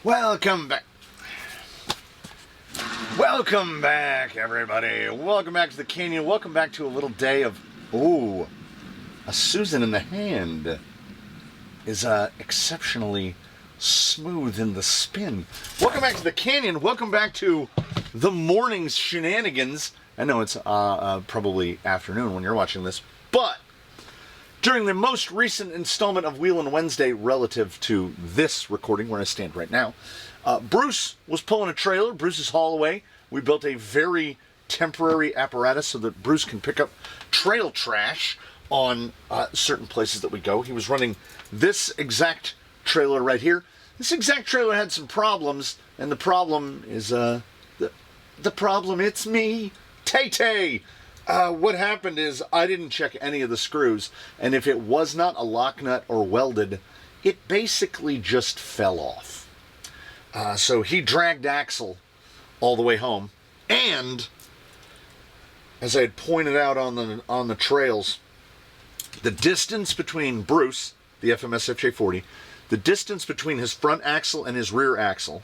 Welcome back. Welcome back, everybody. Welcome back to the canyon. Welcome back to a little day of, a Susan in the hand is exceptionally smooth in the spin. Welcome back to the canyon. Welcome back to the morning's shenanigans. I know it's probably afternoon when you're watching this, but during the most recent installment of Wheelin' Wednesday relative to this recording where I stand right now, Bruce was pulling a trailer, Bruce's haul away. We built a very temporary apparatus so that Bruce can pick up trail trash on certain places that we go. He was running this exact trailer right here. This exact trailer had some problems, and the problem is, the problem, it's me, Tay-Tay. What happened is I didn't check any of the screws, and if it was not a lock nut or welded, it basically just fell off. So he dragged Axel all the way home, and as I had pointed out on the trails, the distance between Bruce, the FMS FJ40, the distance between his front axle and his rear axle,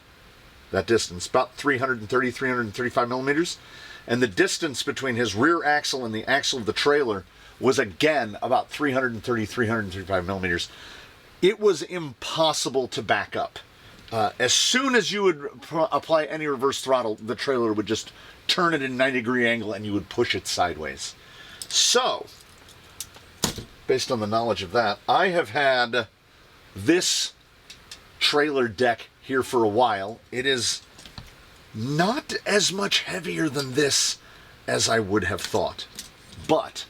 that distance, about 330, 335 millimeters, and the distance between his rear axle and the axle of the trailer was again about 330, 335 millimeters. It was impossible to back up. As soon as you would apply any reverse throttle, the trailer would just turn at a 90-degree angle and you would push it sideways. So, based on the knowledge of that, I have had this trailer deck here for a while. It is not as much heavier than this as I would have thought. But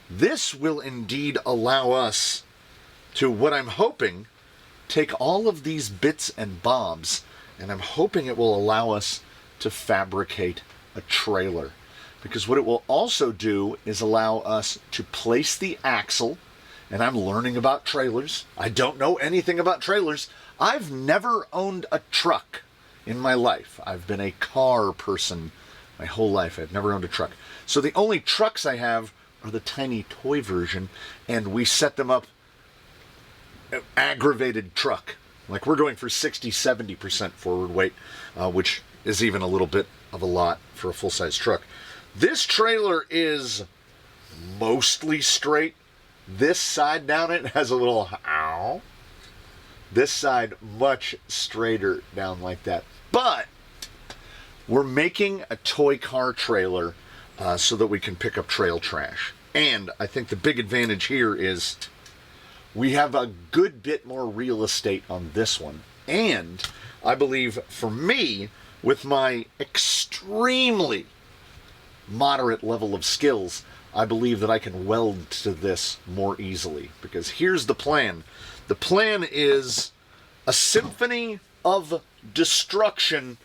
this will indeed allow us to, what I'm hoping, take all of these bits and bobs, and I'm hoping it will allow us to fabricate a trailer. Because what it will also do is allow us to place the axle, and I'm learning about trailers. I don't know anything about trailers. I've never owned a truck in my life. I've been a car person my whole life. I've never owned a truck. So the only trucks I have are the tiny toy version, and we set them up aggravated truck. Like we're going for 60-70% forward weight, which is even a little bit of a lot for a full-size truck. This trailer is mostly straight. This side down it has a little ow. This side much straighter down like that. But we're making a toy car trailer so that we can pick up trail trash. And I think the big advantage here is we have a good bit more real estate on this one. And I believe for me, with my extremely moderate level of skills, I believe that I can weld to this more easily. Because here's the plan. The plan is a symphony of destruction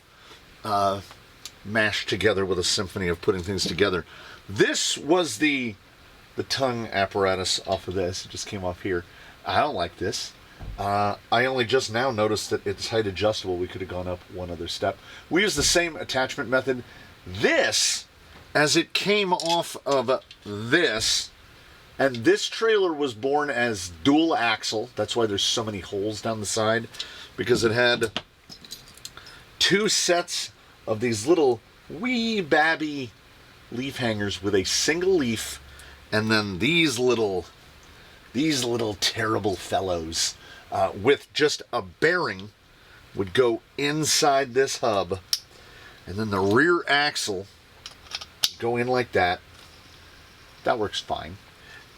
mashed together with a symphony of putting things together. This was the tongue apparatus off of this. It just came off here. I don't like this. I only just now noticed that it's height adjustable. We could have gone up one other step. We use the same attachment method. This, as it came off of this, and this trailer was born as dual axle. That's why there's so many holes down the side, because it had two sets of these little wee babby leaf hangers with a single leaf, and then these little terrible fellows with just a bearing would go inside this hub, and then the rear axle would go in like that. That works fine.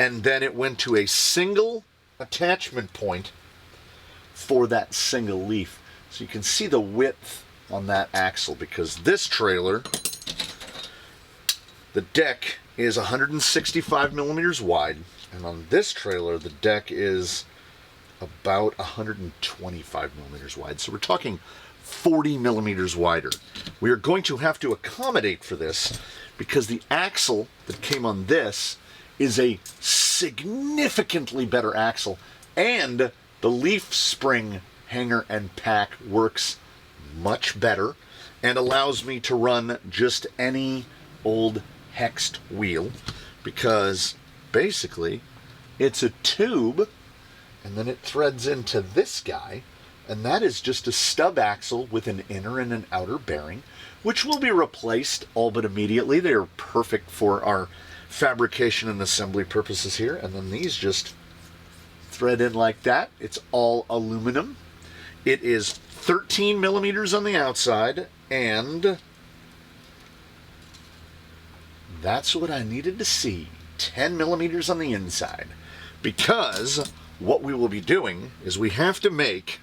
And then it went to a single attachment point for that single leaf. So you can see the width on that axle, because this trailer, the deck is 165 millimeters wide, and on this trailer the deck is about 125 millimeters wide. So we're talking 40 millimeters wider. We are going to have to accommodate for this because the axle that came on this is a significantly better axle, and the leaf spring hanger and pack works much better and allows me to run just any old hexed wheel, because basically it's a tube and then it threads into this guy, and that is just a stub axle with an inner and an outer bearing, which will be replaced all but immediately. They are perfect for our fabrication and assembly purposes here. And then these just thread in like that. It's all aluminum. It is 13 millimeters on the outside, and that's what I needed to see. 10 millimeters on the inside. Because what we will be doing is we have to make,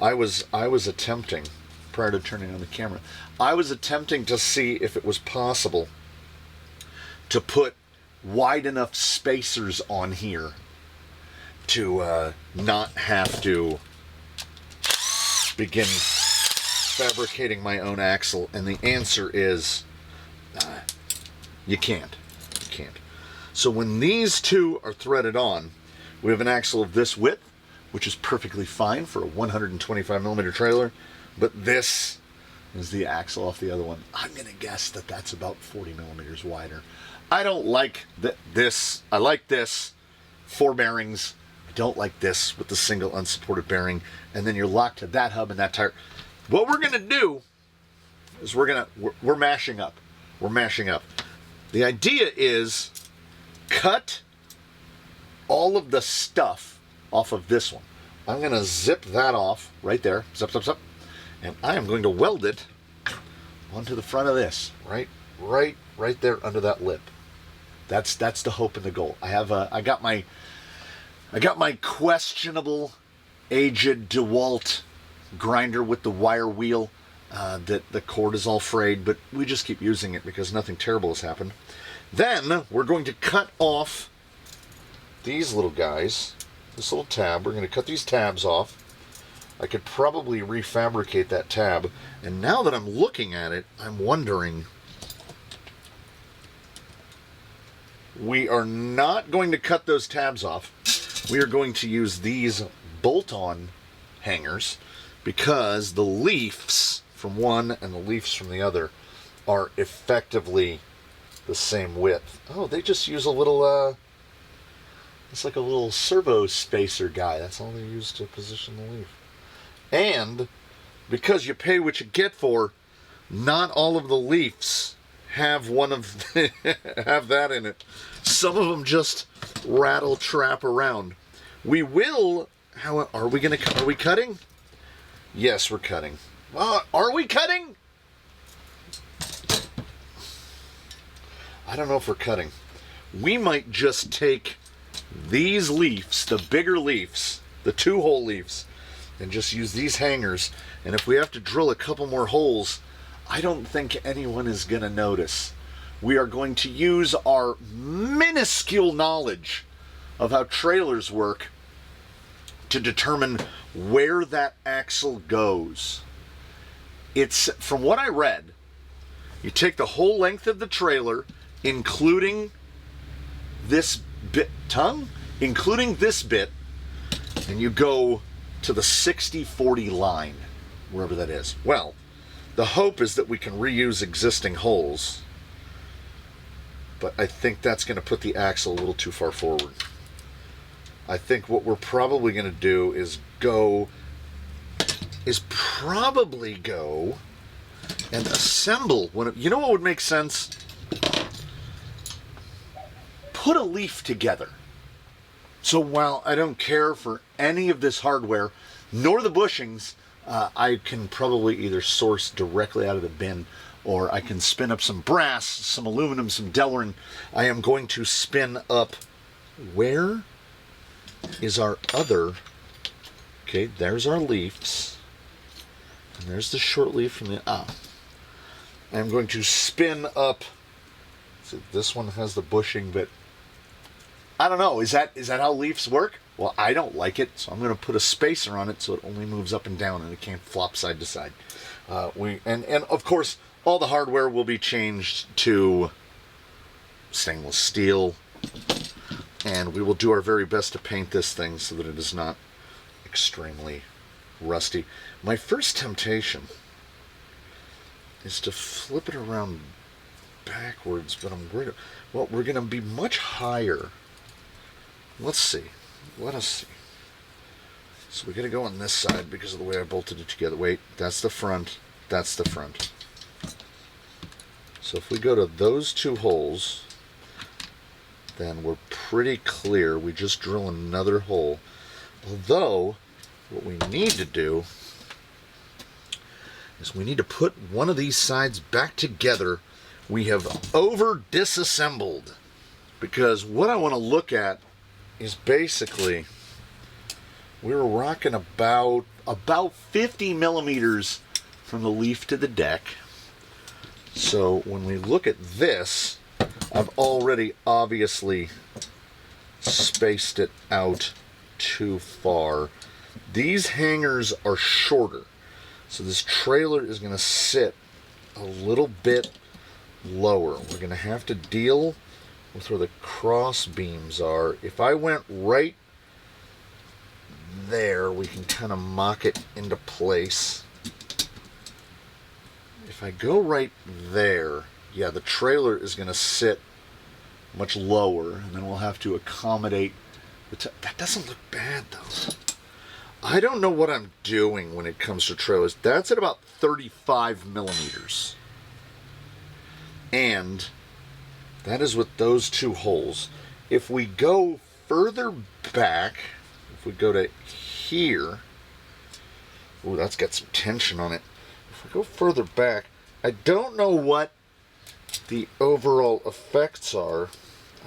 I was attempting, prior to turning on the camera, I was attempting to see if it was possible to put wide enough spacers on here to not have to begin fabricating my own axle. And the answer is you can't. You can't. So when these two are threaded on, we have an axle of this width, which is perfectly fine for a 125 millimeter trailer, but this is the axle off the other one. I'm going to guess that that's about 40 millimeters wider. I don't like this. I like this, 4 bearings. I don't like this with the single unsupported bearing, and then you're locked to that hub and that tire. What we're going to do is we're mashing up. We're mashing up. The idea is cut all of the stuff off of this one. I'm going to zip that off right there. Zip, zip, zip. And I am going to weld it onto the front of this. Right there under that lip. That's the hope and the goal. I got my questionable aged DeWalt grinder with the wire wheel that the cord is all frayed, but we just keep using it because nothing terrible has happened. Then we're going to cut off these little guys, this little tab. We're going to cut these tabs off. I could probably refabricate that tab. And now that I'm looking at it, I'm wondering, we are not going to cut those tabs off. We are going to use these bolt-on hangers because the leafs from one and the leafs from the other are effectively the same width. Oh, they just use a little, it's like a little servo spacer guy. That's all they use to position the leaf. And because you pay what you get for, not all of the leafs have one of have that in it. Some of them just rattle trap around. We will. How are we going to? Are we cutting? Yes, we're cutting. Are we cutting? I don't know if we're cutting. We might just take these leaves, the bigger leaves, the 2-hole leaves, and just use these hangers. And if we have to drill a couple more holes, I don't think anyone is going to notice. We are going to use our minuscule knowledge of how trailers work to determine where that axle goes. It's, from what I read, you take the whole length of the trailer, including this bit, including this bit, and you go to the 60-40 line, wherever that is. Well, the hope is that we can reuse existing holes, but I think that's going to put the axle a little too far forward. I think what we're probably going to do is probably go and assemble one of, you know what would make sense? Put a leaf together. So while I don't care for any of this hardware, nor the bushings, I can probably either source directly out of the bin, or I can spin up some brass, some aluminum, some Delrin. I am going to spin up, where is our other, okay, there's our leaves, and there's the short leaf from the, I'm going to spin up, so this one has the bushing, but I don't know, is that how leaves work? Well, I don't like it, so I'm going to put a spacer on it so it only moves up and down and it can't flop side to side. And of course, all the hardware will be changed to stainless steel, and we will do our very best to paint this thing so that it is not extremely rusty. My first temptation is to flip it around backwards, but I'm worried. Well, we're going to be much higher. Let's see. Let us see. So we got to go on this side because of the way I bolted it together. Wait, that's the front. That's the front. So if we go to those two holes, then we're pretty clear. We just drill another hole. Although, what we need to do is we need to put one of these sides back together. We have over disassembled, because what I want to look at is basically we were rocking about 50 millimeters from the leaf to the deck. So when we look at this, I've already obviously spaced it out too far. These hangers are shorter, so this trailer is going to sit a little bit lower. We're going to have to deal with where the cross beams are. If I went right there, we can kind of mock it into place. If I go right there, yeah, the trailer is going to sit much lower, and then we'll have to accommodate that doesn't look bad, though. I don't know what I'm doing when it comes to trailers. That's at about 35 millimeters. And that is with those two holes. If we go further back, if we go to here, ooh, that's got some tension on it. If we go further back, I don't know what the overall effects are.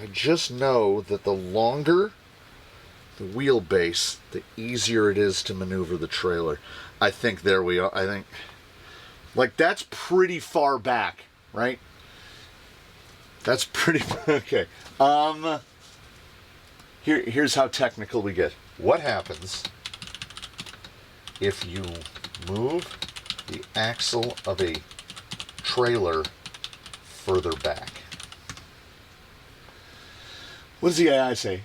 I just know that the longer the wheelbase, the easier it is to maneuver the trailer. I think there we are. I think, like, that's pretty far back, right? That's pretty, okay. Here's how technical we get. What happens if you move the axle of a trailer further back? What does the AI say?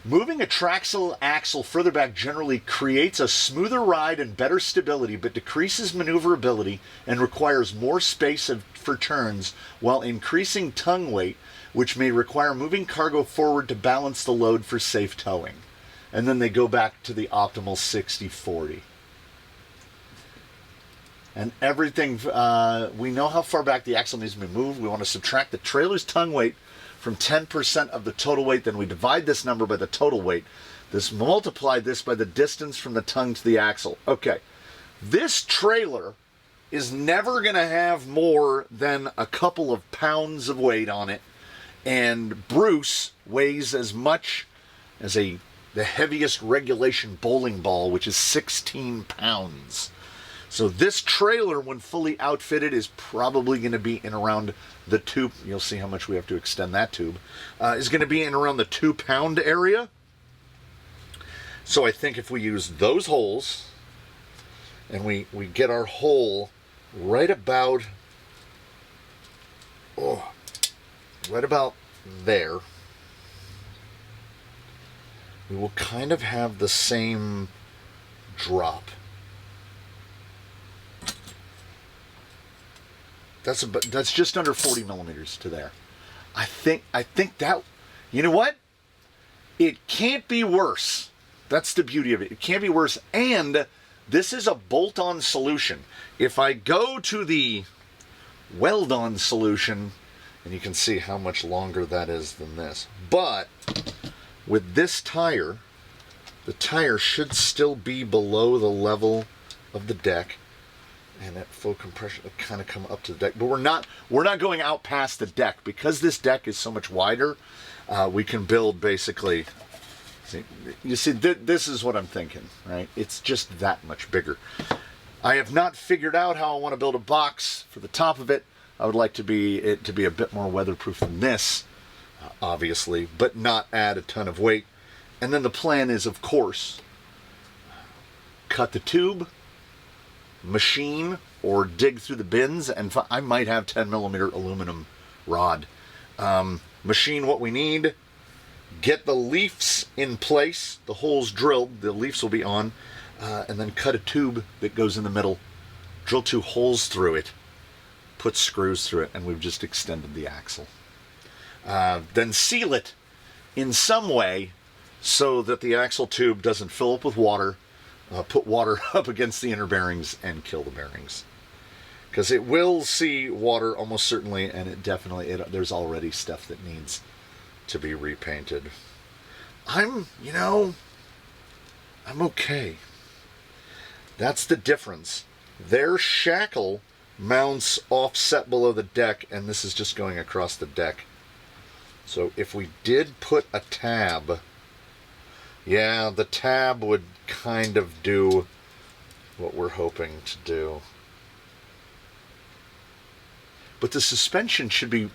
Moving a traxle axle further back generally creates a smoother ride and better stability, but decreases maneuverability and requires more space for turns while increasing tongue weight, which may require moving cargo forward to balance the load for safe towing. And then they go back to the optimal 60-40. And everything, we know how far back the axle needs to be moved. We want to subtract the trailer's tongue weight from 10% of the total weight, then we divide this number by the total weight. Multiply this by the distance from the tongue to the axle. Okay, this trailer is never going to have more than a couple of pounds of weight on it, and Bruce weighs as much as the heaviest regulation bowling ball, which is 16 pounds. So this trailer, when fully outfitted, is probably going to be in around the tube. You'll see how much we have to extend that tube. Is going to be in around the 2-pound area. So I think if we use those holes, and we get our hole right about, right about there, we will kind of have the same drop. That's just under 40 millimeters to there. I think that, you know what? It can't be worse. That's the beauty of it. It can't be worse. And this is a bolt-on solution. If I go to the weld-on solution, and you can see how much longer that is than this. But with this tire, the tire should still be below the level of the deck. And at full compression, it'll kind of come up to the deck. But we're not going out past the deck. Because this deck is so much wider, we can build basically, you see, this is what I'm thinking, right? It's just that much bigger. I have not figured out how I want to build a box for the top of it. I would like it to be a bit more weatherproof than this, obviously, but not add a ton of weight. And then the plan is, of course, cut the tube, machine or dig through the bins, and I might have 10 millimeter aluminum rod. Machine what we need, get the leafs in place, the holes drilled, the leafs will be on, and then cut a tube that goes in the middle, drill 2 holes through it, put screws through it, and we've just extended the axle. Then seal it in some way so that the axle tube doesn't fill up with water, put water up against the inner bearings and kill the bearings. Because it will see water almost certainly, and it definitely, there's already stuff that needs to be repainted. I'm okay. That's the difference. Their shackle mounts offset below the deck, and this is just going across the deck. So if we did put a tab, yeah, the tab would kind of do what we're hoping to do. But the suspension should be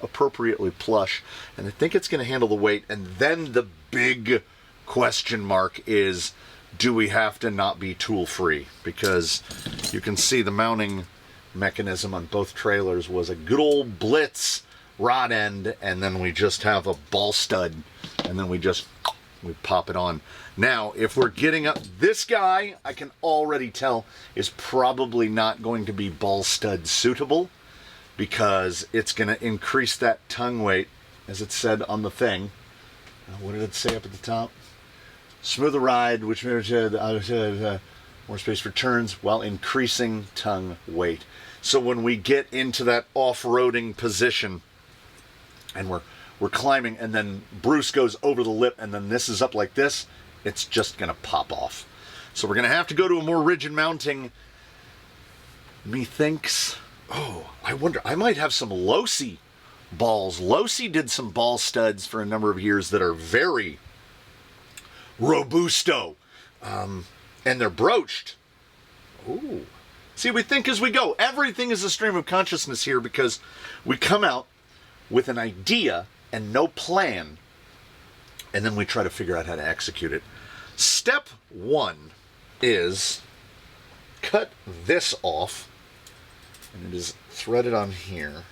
appropriately plush, and I think it's going to handle the weight. And then the big question mark is, do we have to not be tool free? Because you can see the mounting mechanism on both trailers was a good old Blitz rod end, and then we just have a ball stud, and then we pop it on. Now, if we're getting up, this guy, I can already tell, is probably not going to be ball stud suitable, because it's going to increase that tongue weight, as it said on the thing. What did it say up at the top? Smoother ride, which more space for turns, while increasing tongue weight. So when we get into that off-roading position, and we're climbing, and then Bruce goes over the lip, and then this is up like this, it's just going to pop off. So we're going to have to go to a more rigid mounting. Methinks, I wonder, I might have some Losi balls. Losi did some ball studs for a number of years that are very robusto, and they're broached. Ooh. See, we think as we go. Everything is a stream of consciousness here, because we come out with an idea and no plan, and then we try to figure out how to execute it. Step one is cut this off, and it is threaded on here.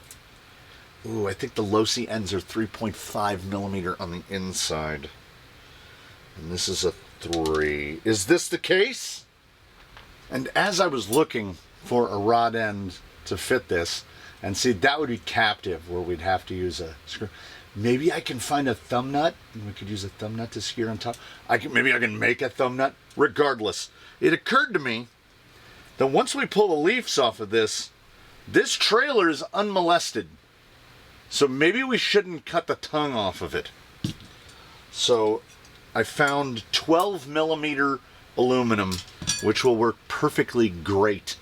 Ooh, I think the Losi ends are 3.5 millimeter on the inside. And this is a 3. Is this the case? And as I was looking for a rod end to fit this, and see, that would be captive, where we'd have to use a screw. Maybe I can find a thumb nut, and we could use a thumb nut to secure on top. Maybe I can make a thumb nut. Regardless, it occurred to me that once we pull the leaves off of this trailer is unmolested. So maybe we shouldn't cut the tongue off of it. So I found 12 millimeter aluminum, which will work perfectly great,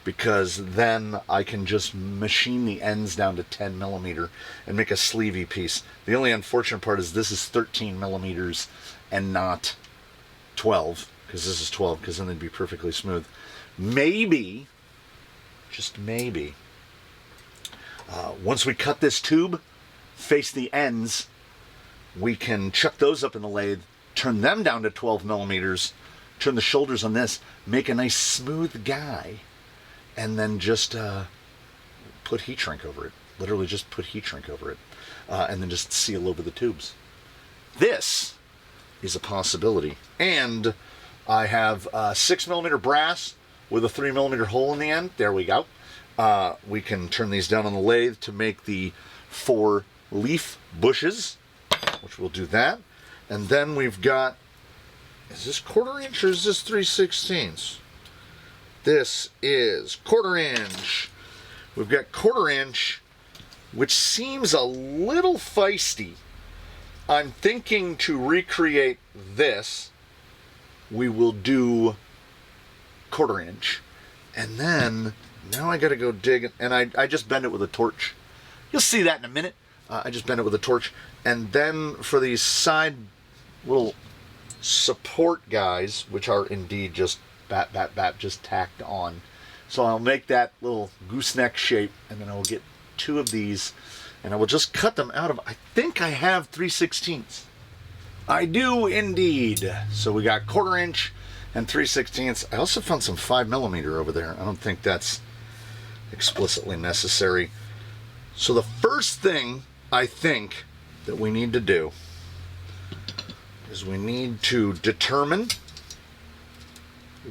because then I can just machine the ends down to 10 millimeter and make a sleevey piece. The only unfortunate part is this is 13 millimeters and not 12, because this is 12, because then they'd be perfectly smooth. Maybe, just maybe, once we cut this tube, face the ends, we can chuck those up in the lathe, turn them down to 12 millimeters, turn the shoulders on this, make a nice smooth guy, and then just put heat shrink over it. Literally just put heat shrink over it, and then just seal over the tubes. This is a possibility. And I have 6 millimeter brass with a 3 millimeter hole in the end. There we go. We can turn these down on the lathe to make the 4 leaf bushes, which we'll do that. And then we've got, is this 1/4 inch or is this 3/16? This is 1/4 inch. We've got 1/4 inch, which seems a little feisty. I'm thinking to recreate this, we will do 1/4 inch. And then, now I gotta go dig, and I just bend it with a torch. You'll see that in a minute. I just bend it with a torch. And then for these side little support guys, which are indeed just just tacked on. So I'll make that little gooseneck shape, and then I'll get 2 of these, and I will just cut them out of, I think I have 3/16. I do indeed. So we got 1/4 inch and 3/16. I also found some 5 millimeter over there. I don't think that's explicitly necessary. So the first thing I think that we need to do is we need to determine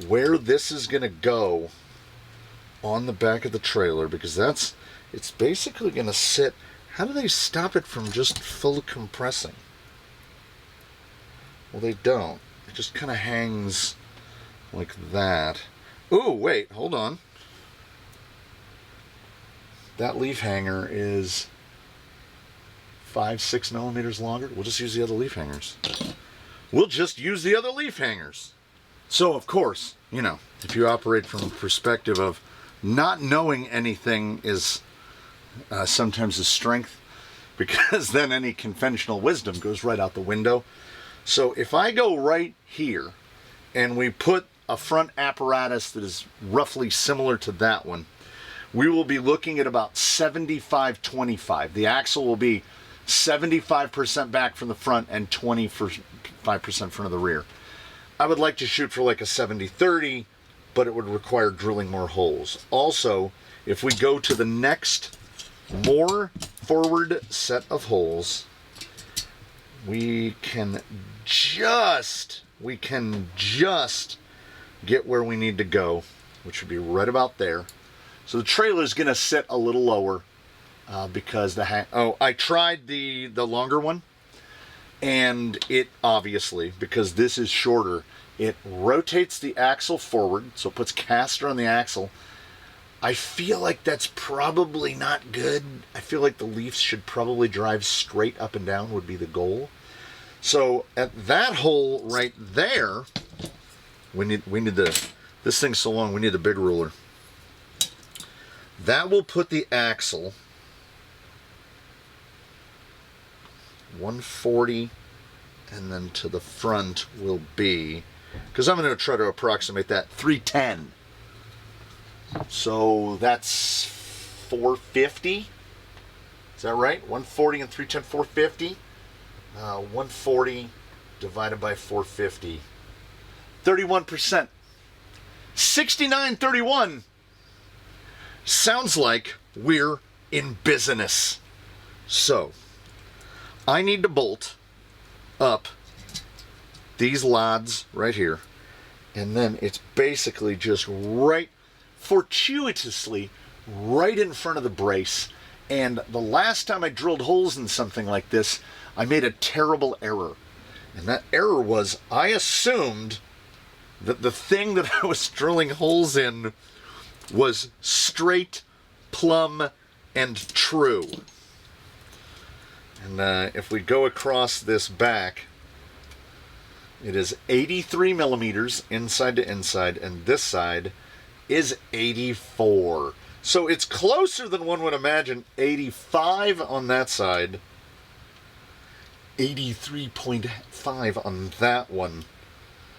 where this is going to go on the back of the trailer, because it's basically going to sit. How do they stop it from just full compressing? Well, they don't. It just kind of hangs like that. Ooh, wait, hold on. That leaf hanger is 5-6 millimeters longer. We'll just use the other leaf hangers. So, of course, you know, if you operate from a perspective of not knowing anything is sometimes a strength, because then any conventional wisdom goes right out the window. So if I go right here and we put a front apparatus that is roughly similar to that one, we will be looking at about 75-25. The axle will be 75% back from the front and 25% front of the rear. I would like to shoot for like a 70-30, but it would require drilling more holes. Also, if we go to the next more forward set of holes, we can just get where we need to go, which would be right about there. So the trailer is going to sit a little lower because I tried the longer one, and it obviously, because this is shorter, it rotates the axle forward, so it puts caster on the axle. I feel like that's probably not good. I feel like the leaves should probably drive straight up and down would be the goal. So at that hole right there, we need this thing's so long, we need the big ruler. That will put the axle 140, and then to the front will be, because I'm going to try to approximate that, 310. So that's 450. Is that right? 140 and 310, 450. 140 divided by 450. 31%. 69-31. Sounds like we're in business. So, I need to bolt up these lads right here, and then it's basically just fortuitously right in front of the brace. And the last time I drilled holes in something like this, I made a terrible error. And that error was I assumed that the thing that I was drilling holes in was straight, plumb, and true. And if we go across this back, it is 83 millimeters inside to inside, and this side is 84. So it's closer than one would imagine. 85 on that side, 83.5 on that one,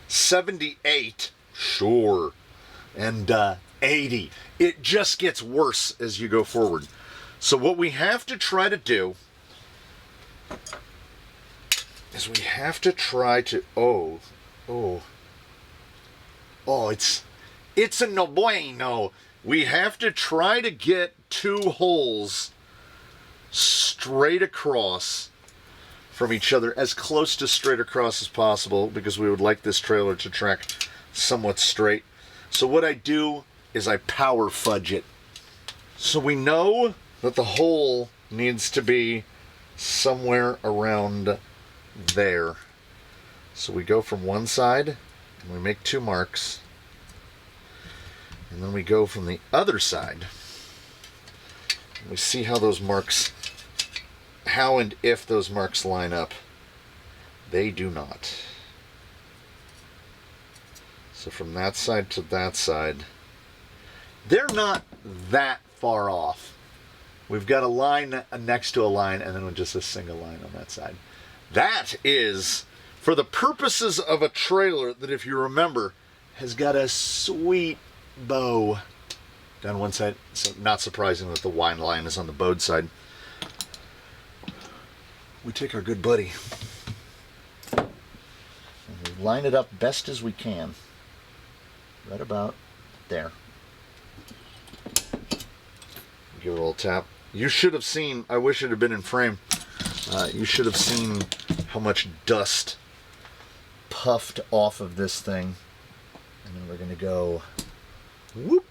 78, sure, and 80. It just gets worse as you go forward. So what we have to try to do is we have to try to, it's a no bueno. We have to try to get two holes straight across from each other, as close to straight across as possible, because we would like this trailer to track somewhat straight. So what I do is I power fudge it. So we know that the hole needs to be somewhere around there. So we go from one side and we make 2 marks, and then we go from the other side and we see how those marks, how and if those marks line up. They do not. So from that side to that side, they're not that far off. We've got a line next to a line, and then just a single line on that side. That is, for the purposes of a trailer that, if you remember, has got a sweet bow down one side. So not surprising that the wine line is on the bowed side. We take our good buddy and we line it up best as we can. Right about there. Give it a little tap. You should have seen, I wish it had been in frame, you should have seen how much dust puffed off of this thing. And then we're going to go whoop.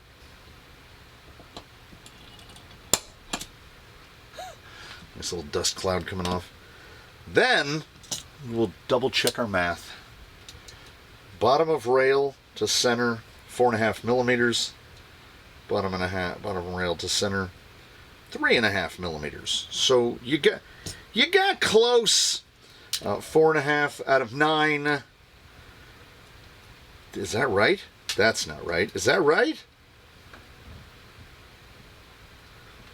Nice little dust cloud coming off. Then we'll double check our math. Bottom of rail to center, 4.5 millimeters. Bottom rail to center, 3.5 millimeters. So you got close. 4.5 out of 9. Is that right? That's not right. Is that right?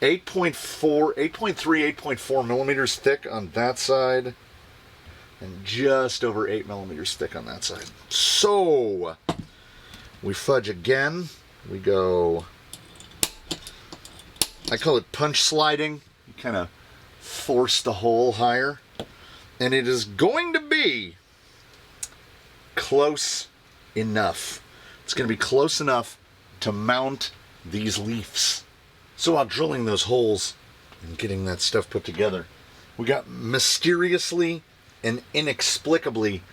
8.4, 8.3, 8.4 millimeters thick on that side, and just over 8 millimeters thick on that side. So we fudge again. We go, I call it punch sliding. You kind of force the hole higher, and it is going to be close enough. It's going to be close enough to mount these leaves. So while drilling those holes and getting that stuff put together, we got mysteriously and inexplicably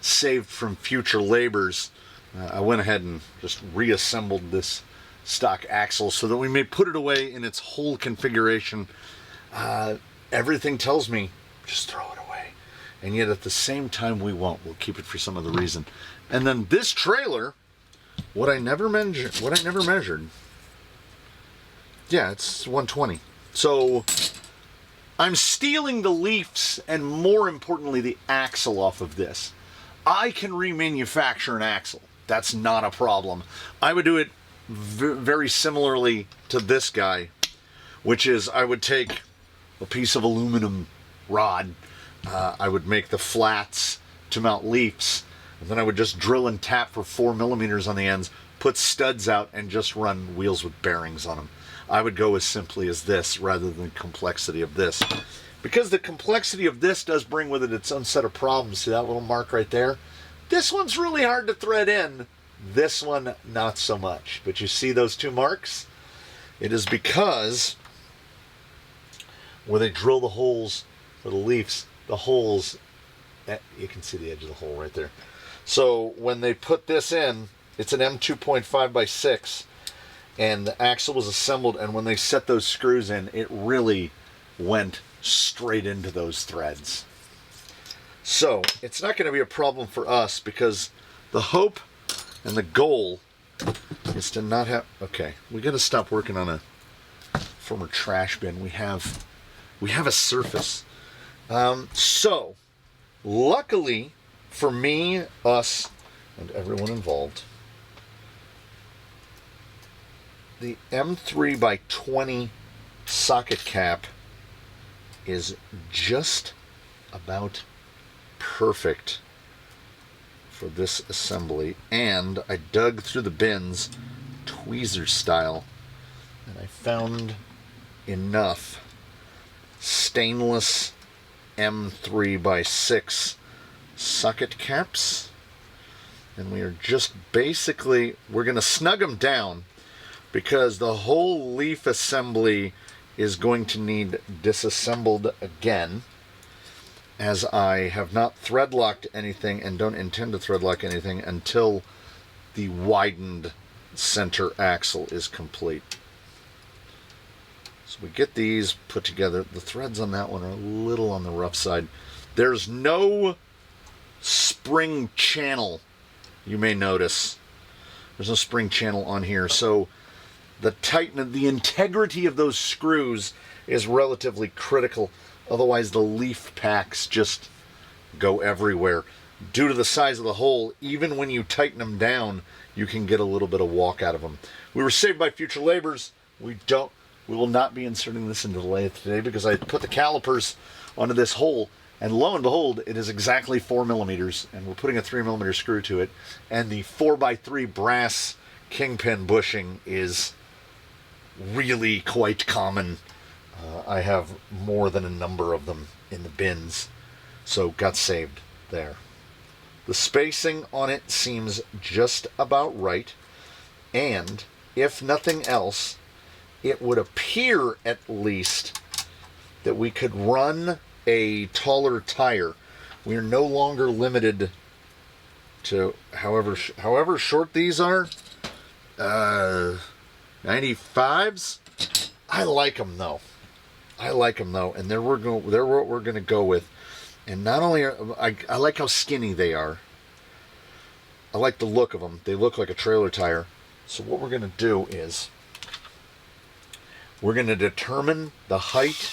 saved from future labors. I went ahead and just reassembled this stock axle so that we may put it away in its whole configuration. Everything tells me just throw it away, and yet at the same time we won't. We'll keep it for some other reason. And then this trailer, what I never measured. Yeah, it's 120. So I'm stealing the leaves and, more importantly, the axle off of this. I can remanufacture an axle. That's not a problem. I would do it very similarly to this guy, which is I would take a piece of aluminum rod. I would make the flats to mount leaves, and then I would just drill and tap for 4 millimeters on the ends, put studs out, and just run wheels with bearings on them. I would go as simply as this rather than the complexity of this. Because the complexity of this does bring with it its own set of problems. See that little mark right there? This one's really hard to thread in. This one, not so much. But you see those two marks? It is because where they drill the holes for the leaves, the holes, you can see the edge of the hole right there. So when they put this in, it's an M2.5 by 6. And the axle was assembled, and when they set those screws in, it really went straight into those threads. So it's not going to be a problem for us, because the hope and the goal is to not have... Okay, we got to stop working on a former trash bin. We have a surface. So luckily for me, us, and everyone involved, the M3 by 20 socket cap is just about perfect for this assembly. And I dug through the bins tweezer style, and I found enough stainless M3 by 6 socket caps, and we are just basically, we're going to snug them down, because the whole leaf assembly is going to need disassembled again, as I have not thread locked anything and don't intend to thread lock anything until the widened center axle is complete. So we get these put together. The threads on that one are a little on the rough side. There's no spring channel, you may notice. There's no spring channel on here, so the integrity of those screws is relatively critical. Otherwise, the leaf packs just go everywhere. Due to the size of the hole, even when you tighten them down, you can get a little bit of walk out of them. We were saved by future labors. We will not be inserting this into the lathe today, because I put the calipers onto this hole, and lo and behold, it is exactly 4 millimeters, and we're putting a 3 millimeter screw to it, and the 4x3 brass kingpin bushing is really quite common. I have more than a number of them in the bins, so got saved there. The spacing on it seems just about right, and if nothing else, it would appear at least that we could run a taller tire. We are no longer limited to however short these are. 95s. I like them though. And they're what we're going to go with. And not only I like how skinny they are. I like the look of them. They look like a trailer tire. So what we're going to do is we're going to determine the height.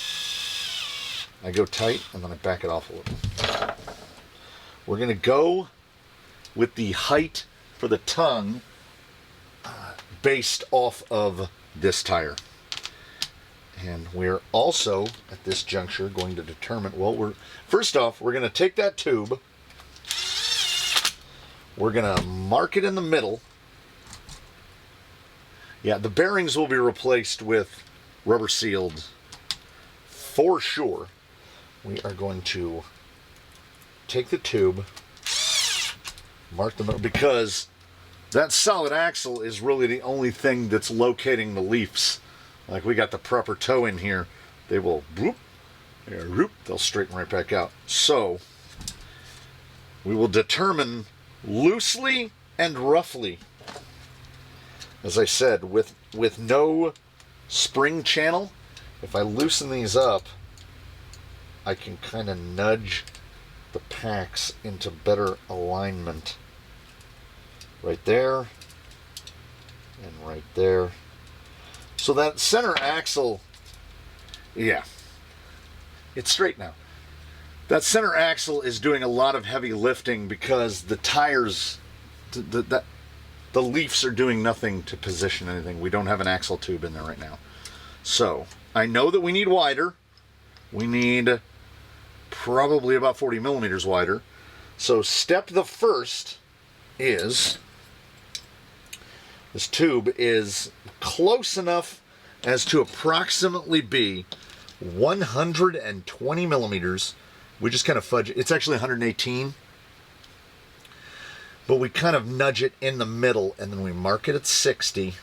I go tight and then I back it off a little. We're going to go with the height for the tongue based off of this tire. And we're also, at this juncture, going to determine, well, first off, we're going to take that tube. We're going to mark it in the middle. Yeah, the bearings will be replaced with rubber sealed for sure. We are going to take the tube, mark the middle, because that solid axle is really the only thing that's locating the leafs. Like we got the proper toe in here, they will whoop, they'll straighten right back out. So we will determine loosely and roughly, as I said, with no spring channel. If I loosen these up, I can kind of nudge the packs into better alignment. Right there, and right there. So that center axle, yeah, it's straight now. That center axle is doing a lot of heavy lifting because the tires, the leafs are doing nothing to position anything. We don't have an axle tube in there right now. So I know that we need wider. We need probably about 40 millimeters wider. So step the first is, this tube is close enough as to approximately be 120 millimeters. We just kind of fudge it. It's actually 118. But we kind of nudge it in the middle and then we mark it at 60.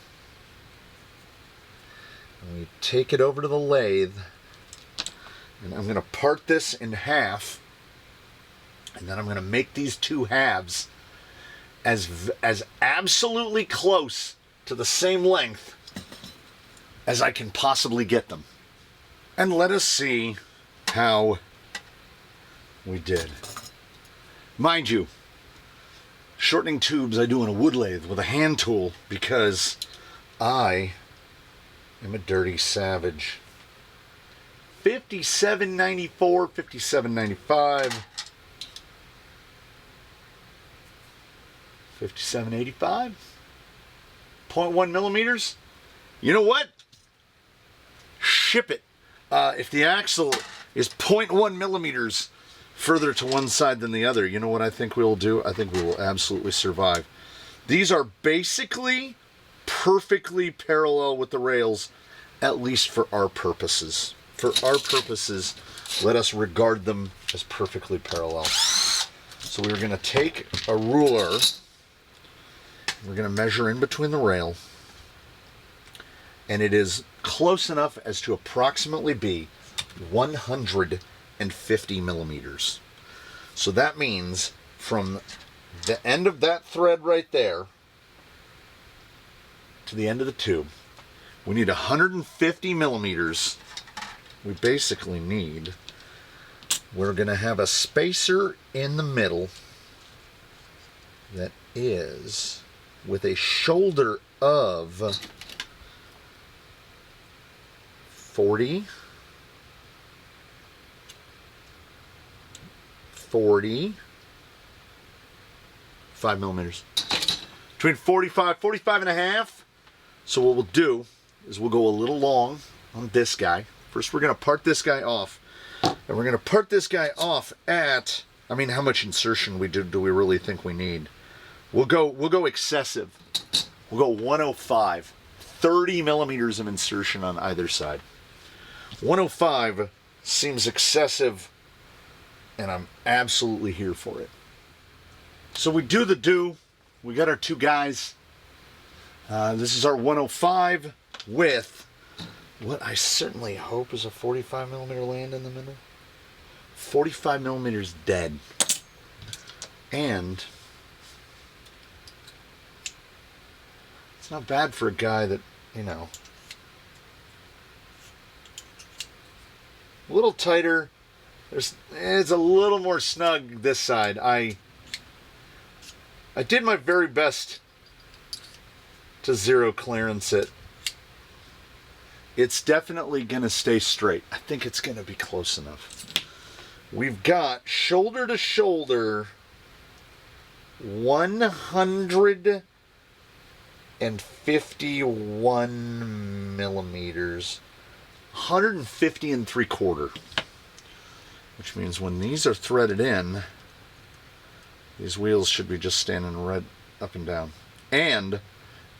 And we take it over to the lathe. And I'm going to part this in half. And then I'm going to make these two halves as absolutely close to the same length as I can possibly get them. And let us see how we did. Mind you, shortening tubes I do in a wood lathe with a hand tool because I am a dirty savage. 5794, 5795, 5785, 0.1 millimeters. You know what? Ship it. If the axle is 0.1 millimeters further to one side than the other, you know what I think we will do? I think we will absolutely survive. These are basically perfectly parallel with the rails, at least for our purposes. For our purposes, let us regard them as perfectly parallel. So we're going to take a ruler, we're going to measure in between the rail, and it is close enough as to approximately be 150 millimeters. So that means from the end of that thread right there to the end of the tube, we need 150 millimeters. We basically need, we're going to have a spacer in the middle that is with a shoulder of 40, 5 millimeters. Between 45 and a half. So what we'll do is we'll go a little long on this guy. First, we're going to part this guy off. And we're going to part this guy off at, I mean, how much insertion do we really think we need? We'll go excessive. We'll go 105. 30 millimeters of insertion on either side. 105 seems excessive, and I'm absolutely here for it. So we do the do. We got our two guys. This is our 105 with what I certainly hope is a 45 millimeter land in the middle. 45 millimeters dead. And it's not bad for a guy that, you know, a little tighter. It's a little more snug this side. I did my very best to zero clearance it. It's definitely going to stay straight. I think it's going to be close enough. We've got shoulder to shoulder 151 millimeters, 150 and 3/4, which means when these are threaded in, these wheels should be just standing right up and down. And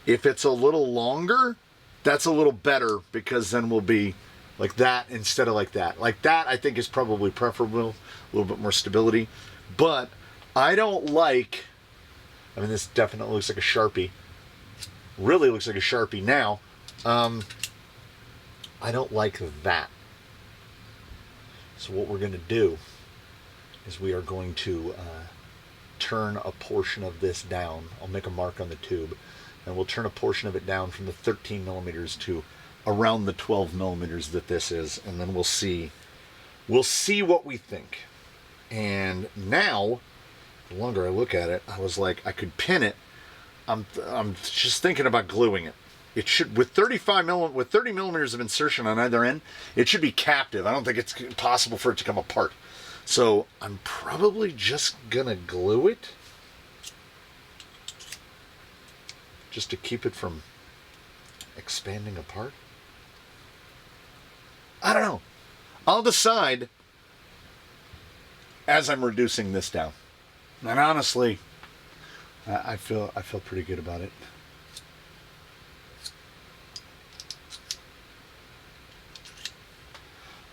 if it's a little longer, that's a little better, because then we'll be like that instead of like that. Like that, I think, is probably preferable, a little bit more stability. But I don't like, I mean, this definitely looks like a Sharpie. Really looks like a Sharpie now. I don't like that. So what we're going to do is we are going to turn a portion of this down. I'll make a mark on the tube, and we'll turn a portion of it down from the 13 millimeters to around the 12 millimeters that this is, and then we'll see what we think. And now, the longer I look at it, I was like, I could pin it. I'm just thinking about gluing it. It should, with 30 millimeters of insertion on either end, it should be captive. I don't think it's possible for it to come apart. So I'm probably just gonna glue it, just to keep it from expanding apart. I don't know. I'll decide as I'm reducing this down. And honestly, I feel pretty good about it.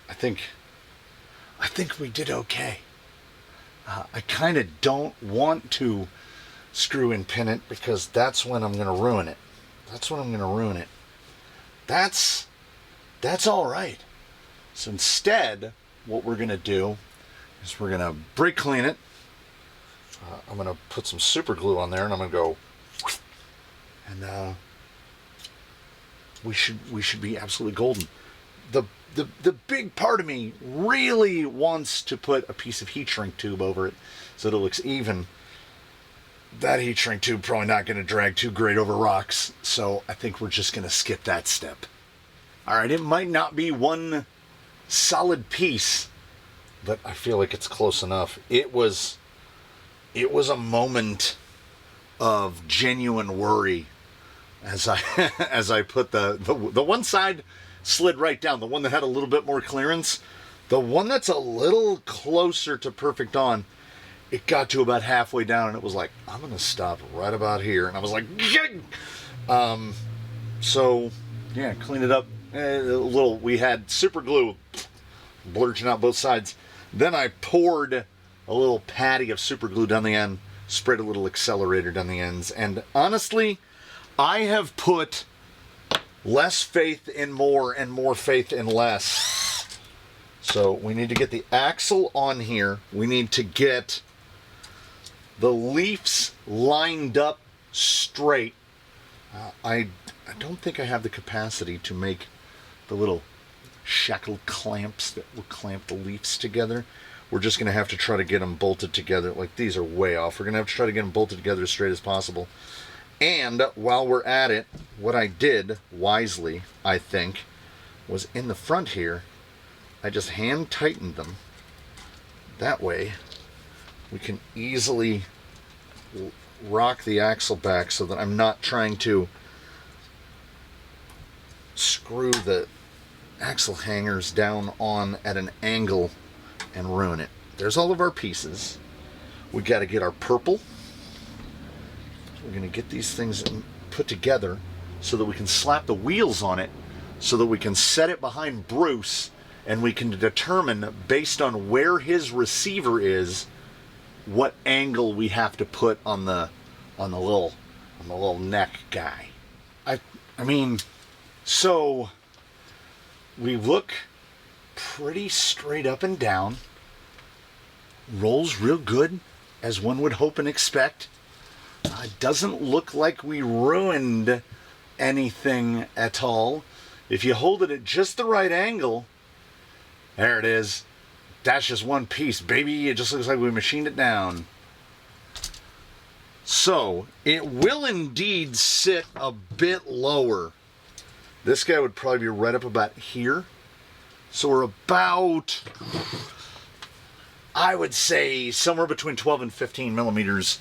I think we did okay. I kind of don't want to screw and pin it, because that's when I'm going to ruin it. That's all right. So instead, what we're going to do is we're going to brake clean it. I'm going to put some super glue on there, and I'm going to go, and we should be absolutely golden. The big part of me really wants to put a piece of heat shrink tube over it so that it looks even. That heat shrink tube probably not going to drag too great over rocks, so I think we're just going to skip that step. All right, it might not be one solid piece, but I feel like it's close enough. It was a moment of genuine worry as I put the one side slid right down, the one that had a little bit more clearance. The one that's a little closer to perfect on, it got to about halfway down, and it was like, I'm gonna stop right about here. And I was like, so yeah, clean it up a little. We had super glue blurting out both sides. Then I poured a little patty of super glue down the end, sprayed a little accelerator down the ends, and honestly, I have put less faith in more and more faith in less. So we need to get the axle on here. We need to get the leaves lined up straight. I don't think I have the capacity to make the little shackle clamps that will clamp the leaves together. We're just going to have to try to get them bolted together. Like, these are way off. We're going to have to try to get them bolted together as straight as possible. And while we're at it, what I did wisely, I think, was in the front here, I just hand tightened them. That way, we can easily rock the axle back so that I'm not trying to screw the axle hangers down on at an angle and ruin it. There's all of our pieces. We got to get our purple. We're going to get these things put together so that we can slap the wheels on it, so that we can set it behind Bruce, and we can determine, based on where his receiver is, what angle we have to put on the little neck guy. I mean, so we look pretty straight up and down. Rolls real good, as one would hope and expect. It doesn't look like we ruined anything at all. If you hold it at just the right angle, there it is. That's just one piece, baby. It just looks like we machined it down. So it will indeed sit a bit lower. This guy would probably be right up about here. So we're about, I would say, somewhere between 12 and 15 millimeters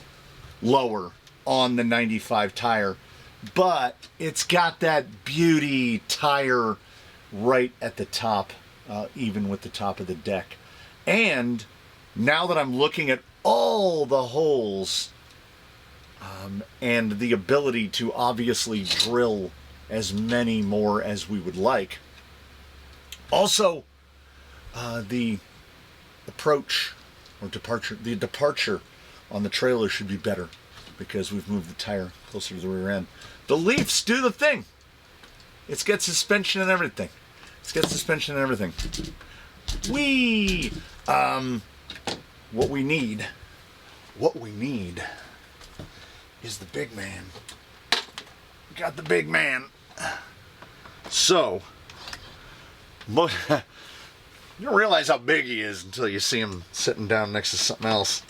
lower on the 95 tire. But it's got that beauty tire right at the top, even with the top of the deck. And now that I'm looking at all the holes and the ability to obviously drill as many more as we would like, also the approach or departure on the trailer should be better because we've moved the tire closer to the rear end. The Leafs do the thing. It's got suspension and everything. Whee! What we need is the big man. We got the big man. So, you don't realize how big he is until you see him sitting down next to something else.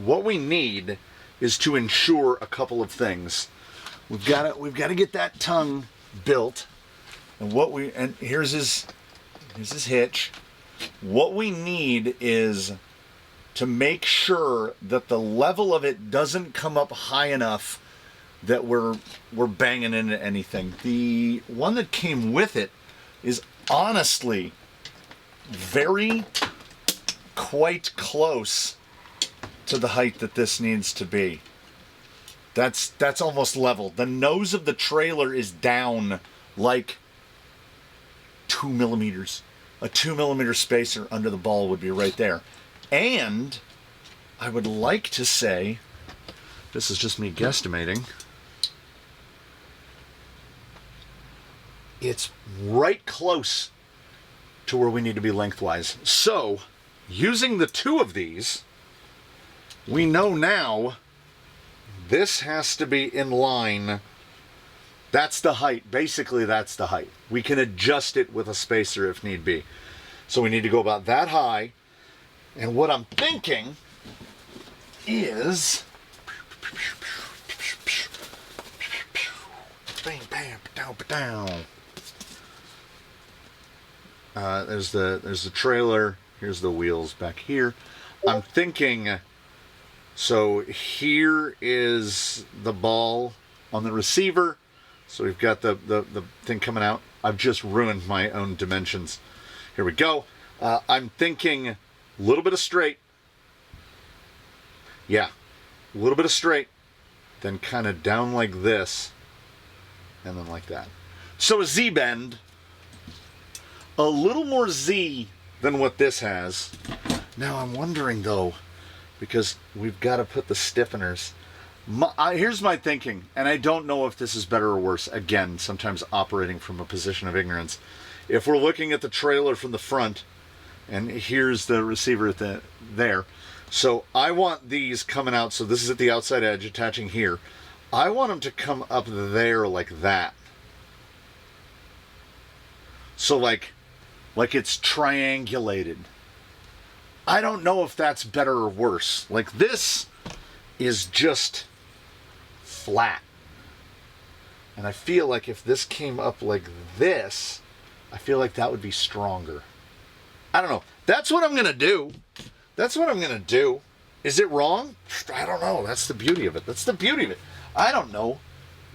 What we need is to ensure a couple of things. We've got to get that tongue built, and here's his hitch. What we need is to make sure that the level of it doesn't come up high enough that we're banging into anything. The one that came with it is honestly quite close to the height that this needs to be. That's almost level. The nose of the trailer is down like 2 millimeters. A 2 millimeter spacer under the ball would be right there. And I would like to say, this is just me guesstimating, it's right close to where we need to be lengthwise. So, using the two of these, we know now this has to be in line. That's the height. Basically, that's the height. We can adjust it with a spacer if need be. So we need to go about that high. And what I'm thinking is, bang, bam, down, down. There's the trailer. Here's the wheels back here. I'm thinking, so here is the ball on the receiver. So we've got the thing coming out. I've just ruined my own dimensions. Here we go. I'm thinking a little bit of straight. Yeah, a little bit of straight. Then kind of down like this. And then like that. So a Z-bend. A little more Z than what this has. Now I'm wondering though, because we've got to put the stiffeners. Here's my thinking, and I don't know if this is better or worse. Again, sometimes operating from a position of ignorance. If we're looking at the trailer from the front, and here's the receiver there. So I want these coming out, so this is at the outside edge, attaching here. I want them to come up there like that. So like it's triangulated. I don't know if that's better or worse. Like this is just flat. And I feel like if this came up like this, I feel like that would be stronger. I don't know. That's what I'm going to do. Is it wrong? I don't know. That's the beauty of it. I don't know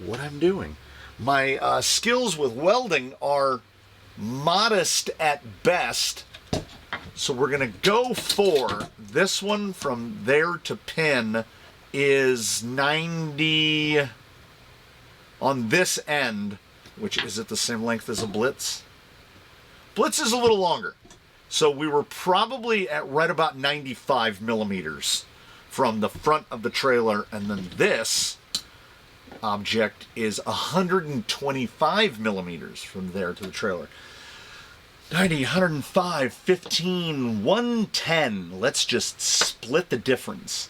what I'm doing. My skills with welding are modest at best. So we're going to go for this one from there to pin is 90 on this end, which is at the same length as a Blitz. Blitz is a little longer. So we were probably at right about 95 millimeters from the front of the trailer, and then this object is 125 millimeters from there to the trailer. 90, 105, 15, 110. Let's just split the difference.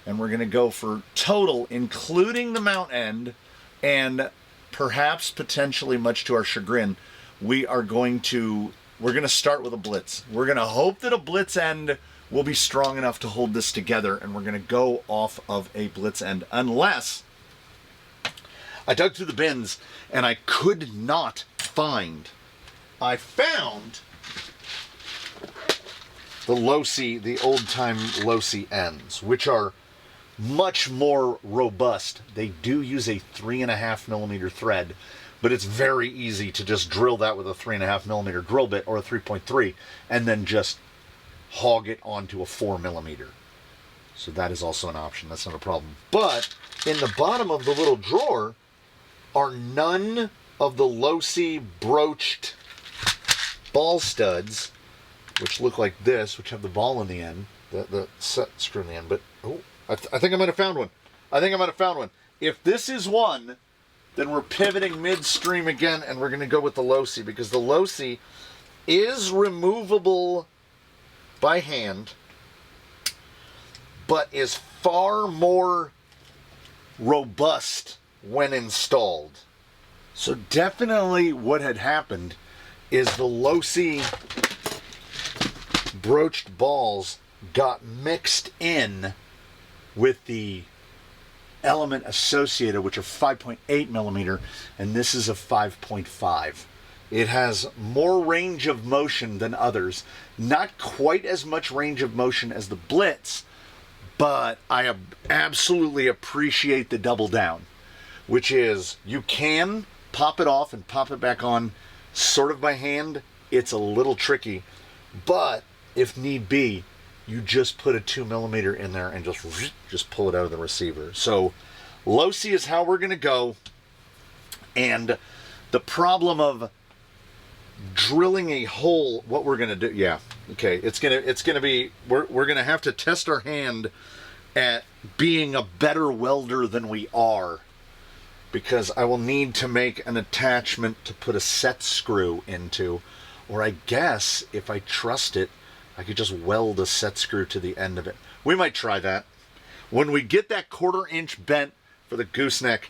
And we're going to go for total, including the mount end, and perhaps potentially, much to our chagrin, we're going to start with a Blitz. We're going to hope that a Blitz end will be strong enough to hold this together, and we're going to go off of a blitz end, unless I dug through the bins and I could not find. I found the Losi, the old-time Losi ends, which are much more robust. They do use a 3.5 millimeter thread, but it's very easy to just drill that with a 3.5 millimeter drill bit or a 3.3 and then just hog it onto a 4 millimeter. So that is also an option. That's not a problem. But in the bottom of the little drawer are none of the Losi broached ball studs, which look like this, which have the ball in the end, the set screw in the end. But oh, I think I might have found one. I think I might have found one. If this is one, then we're pivoting midstream again, and we're going to go with the Losi, because the Losi is removable by hand, but is far more robust when installed. So definitely what had happened is the Losi broached balls got mixed in with the element associated, which are 5.8 millimeter, and this is a 5.5. It has more range of motion than others. Not quite as much range of motion as the Blitz, but I absolutely appreciate the double down, which is you can pop it off and pop it back on sort of by hand. It's a little tricky, but if need be, you just put a 2 millimeter in there and just pull it out of the receiver. So Losi is how we're going to go. And the problem of drilling a hole, what we're going to do, yeah, okay, it's going to be, we're going to have to test our hand at being a better welder than we are, because I will need to make an attachment to put a set screw into, or I guess if I trust it, I could just weld a set screw to the end of it. We might try that. When we get that 1/4 inch bent for the gooseneck,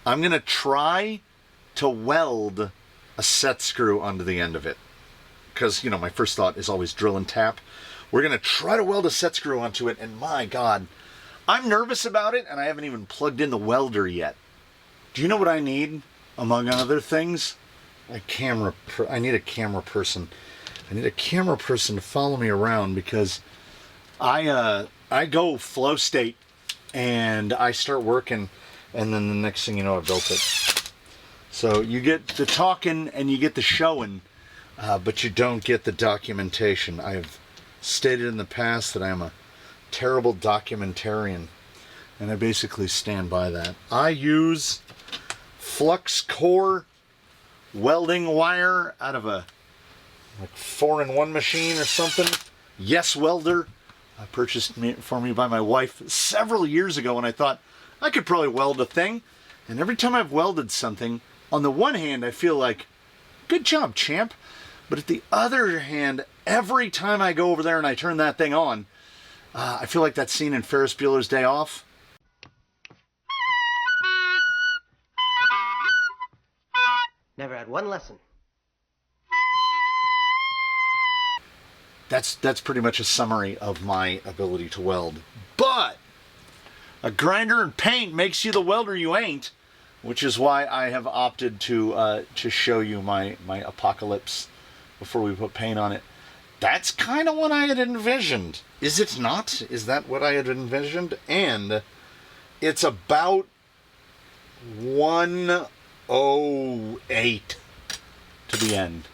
I'm going to try to weld a set screw onto the end of it. Because, you know, my first thought is always drill and tap. We're going to try to weld a set screw onto it, and my God, I'm nervous about it, and I haven't even plugged in the welder yet. Do you know what I need, among other things? I need a camera person. I need a camera person to follow me around, because I go flow state and I start working, and then the next thing you know, I built it. So you get the talking and you get the showing, but you don't get the documentation. I have stated in the past that I am a terrible documentarian, and I basically stand by that. I use flux core welding wire out of a like 4-in-1 machine or something. Yes Welder, purchased for me by my wife several years ago, and I thought I could probably weld a thing. And every time I've welded something, on the one hand I feel like, good job champ, but at the other hand, every time I go over there and I turn that thing on, I feel like that scene in Ferris Bueller's Day Off. Never had one lesson. That's pretty much a summary of my ability to weld. But a grinder and paint makes you the welder you ain't, which is why I have opted to show you my apocalypse before we put paint on it. That's kind of what I had envisioned. Is it not? Is that what I had envisioned? And it's about 108 to the end.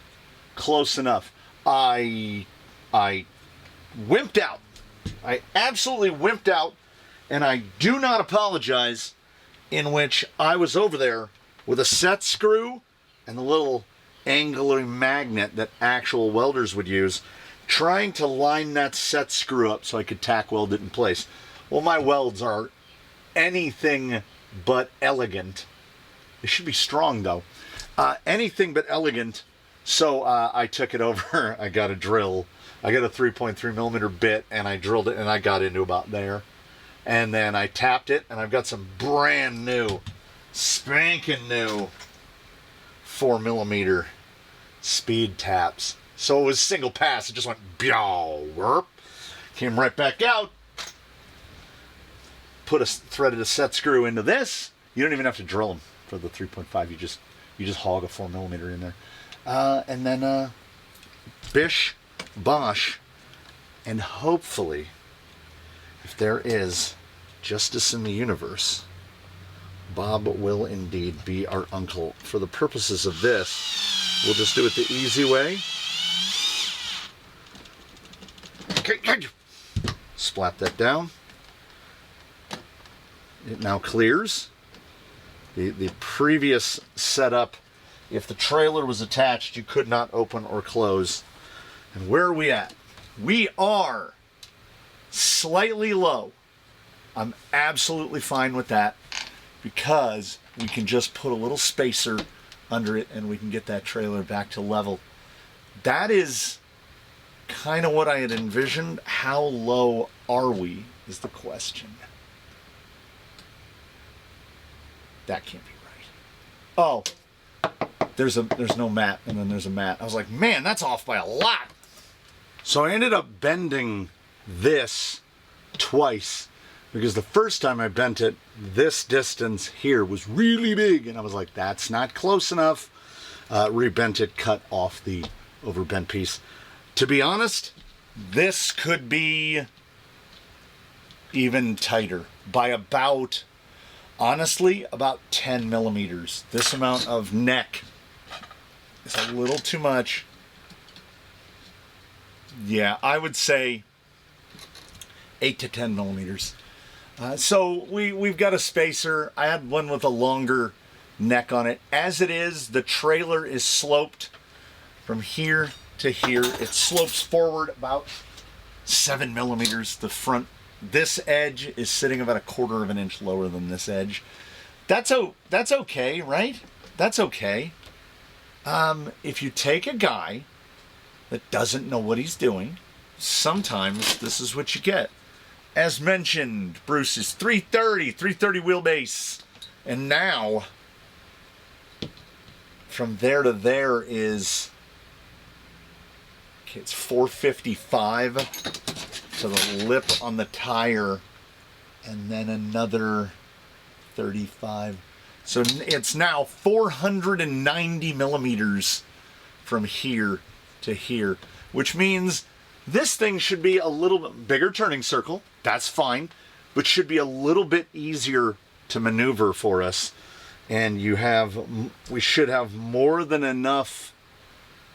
Close enough. I wimped out. I absolutely wimped out, and I do not apologize, in which I was over there with a set screw and the little angular magnet that actual welders would use, trying to line that set screw up so I could tack weld it in place. Well, my welds are anything but elegant. They should be strong, though. Anything but elegant. So I took it over. I got a drill. I got a 3.3 millimeter bit, and I drilled it, and I got into about there. And then I tapped it, and I've got some brand new, spanking new 4 millimeter speed taps. So it was single pass. It just went, Came right back out. Threaded a set screw into this. You don't even have to drill them for the 3.5. You just hog a 4mm in there. And then bish, bosh, and hopefully, if there is justice in the universe, Bob will indeed be our uncle. For the purposes of this, we'll just do it the easy way. Okay, splat that down. It now clears. The previous setup, if the trailer was attached, you could not open or close. And where are we at? We are slightly low. I'm absolutely fine with that because we can just put a little spacer under it and we can get that trailer back to level. That is kind of what I had envisioned. How low are we is the question. That can't be right. Oh, there's no mat, and then there's a mat. I was like, man, that's off by a lot. So I ended up bending this twice because the first time I bent it, this distance here was really big, and I was like, that's not close enough. Rebent it, cut off the overbent piece. To be honest, this could be even tighter by about, honestly, about 10 millimeters. This amount of neck is a little too much. Yeah, I would say 8 to 10 millimeters. So we've got a spacer. I had one with a longer neck on it. As it is, the trailer is sloped from here to here. It slopes forward about 7 millimeters. The front, this edge is sitting about 1/4 of an inch lower than this edge. That's okay, right? That's okay. If you take a guy that doesn't know what he's doing, sometimes this is what you get. As mentioned, Bruce is 330 wheelbase. And now, from there to there is, okay, it's 455 to the lip on the tire, and then another 35. So it's now 490 millimeters from here to here, which means this thing should be a little bit bigger turning circle. That's fine, but should be a little bit easier to maneuver for us. And we should have more than enough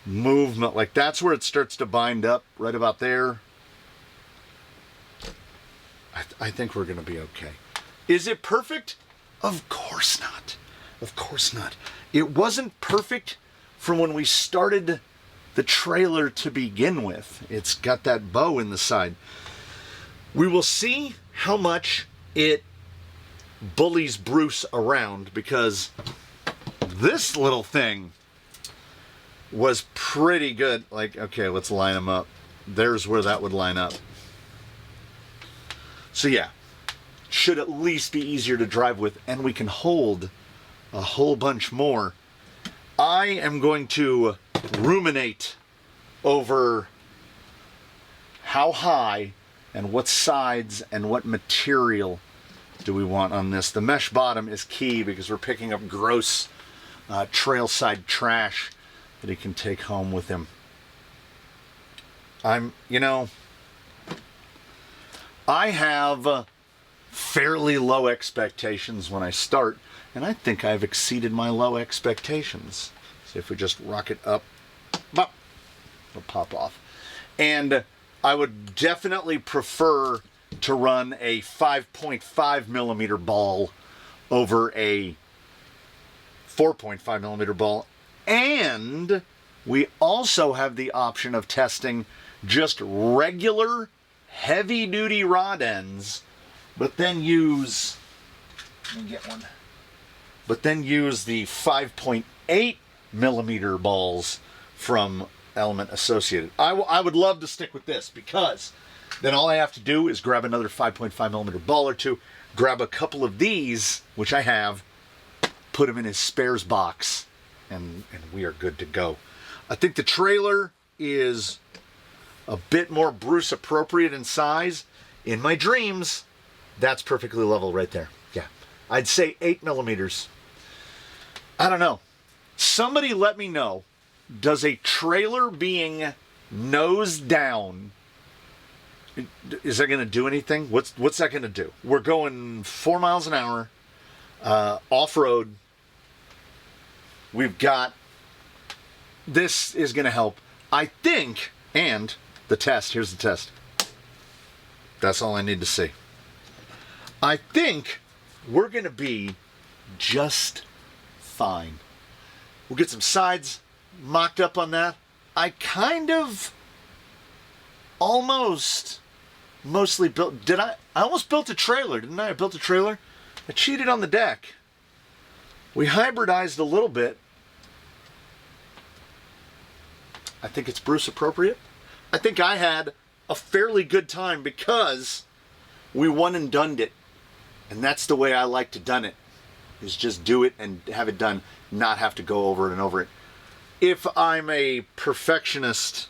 movement. Like that's where it starts to bind up, right about there. I think we're going to be okay. Is it perfect? Of course not. Of course not. It wasn't perfect from when we started the trailer to begin with. It's got that bow in the side. We will see how much it bullies Bruce around, because this little thing was pretty good. Like, okay, let's line them up. There's where that would line up. So yeah, should at least be easier to drive with, and we can hold a whole bunch more. I am going to ruminate over how high and what sides and what material do we want on this. The mesh bottom is key because we're picking up gross trail side trash that he can take home with him. I have fairly low expectations when I start, and I think I've exceeded my low expectations. So if we just rock it up, bop, it'll pop off. And I would definitely prefer to run a 5.5 millimeter ball over a 4.5 millimeter ball. And we also have the option of testing just regular heavy duty rod ends, but then use, let me get one, but then use the 5.8 millimeter balls from Element Associated. I would love to stick with this, because then all I have to do is grab another 5.5 millimeter ball or two, grab a couple of these, which I have, put them in his spares box, and we are good to go. I think the trailer is a bit more Bruce appropriate in size. In my dreams, that's perfectly level right there. Yeah. I'd say 8 millimeters. I don't know. Somebody let me know, does a trailer being nose down, is that going to do anything? What's that going to do? We're going 4 miles an hour, off-road. We've got, this is going to help. I think, and the test, here's the test. That's all I need to see. I think we're going to be just fine. We'll get some sides mocked up on that. I kind of mostly built, I almost built a trailer, didn't I? I built a trailer. I cheated on the deck. We hybridized a little bit. I think it's Bruce appropriate. I think I had a fairly good time because we one and done'd it. And that's the way I like to done it, is just do it and have it done, not have to go over it and over it. If I'm a perfectionist,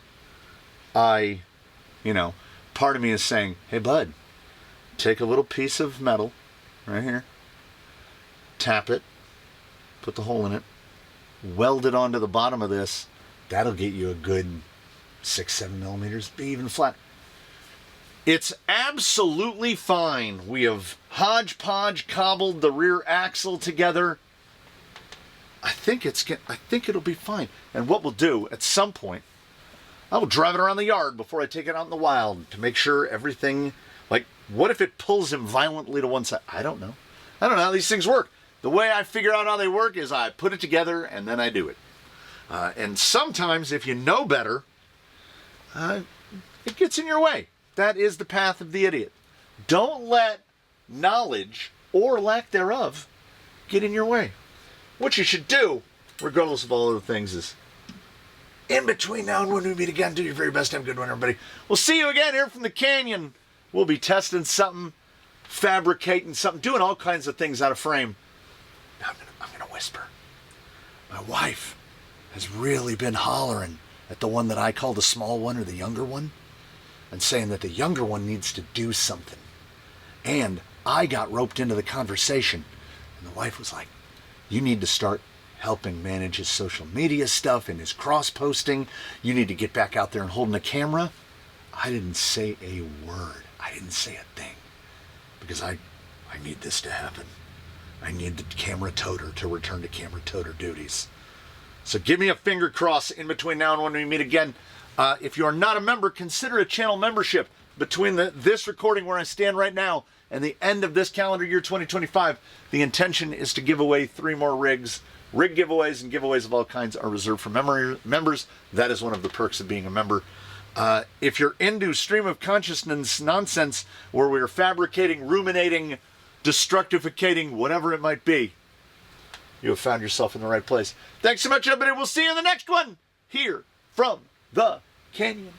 part of me is saying, hey bud, take a little piece of metal right here, tap it, put the hole in it, weld it onto the bottom of this. That'll get you a good 6-7 millimeters, be even flat. It's absolutely fine. We have hodgepodge cobbled the rear axle together. I think it'll be fine. And what we'll do at some point, I will drive it around the yard before I take it out in the wild to make sure everything, like, what if it pulls him violently to one side? I don't know. I don't know how these things work. The way I figure out how they work is I put it together and then I do it. And sometimes, if you know better, it gets in your way. That is the path of the idiot. Don't let knowledge, or lack thereof, get in your way. What you should do, regardless of all other things, is in between now and when we meet again, do your very best. Have a good one, everybody. We'll see you again here from the canyon. We'll be testing something, fabricating something, doing all kinds of things out of frame. Now I'm gonna whisper. My wife has really been hollering at the one that I call the small one or the younger one, and saying that the younger one needs to do something. And I got roped into the conversation, and the wife was like, you need to start helping manage his social media stuff and his cross-posting. You need to get back out there and holding a camera. I didn't say a word. I didn't say a thing. Because I need this to happen. I need the camera toter to return to camera toter duties. So give me a finger cross in between now and when we meet again. If you are not a member, consider a channel membership. Between this recording where I stand right now and the end of this calendar year 2025, the intention is to give away 3 more rigs. Rig giveaways and giveaways of all kinds are reserved for members. That is one of the perks of being a member. If you're into stream of consciousness nonsense where we are fabricating, ruminating, destructificating, whatever it might be, you have found yourself in the right place. Thanks so much, everybody. We'll see you in the next one here from the Canyon.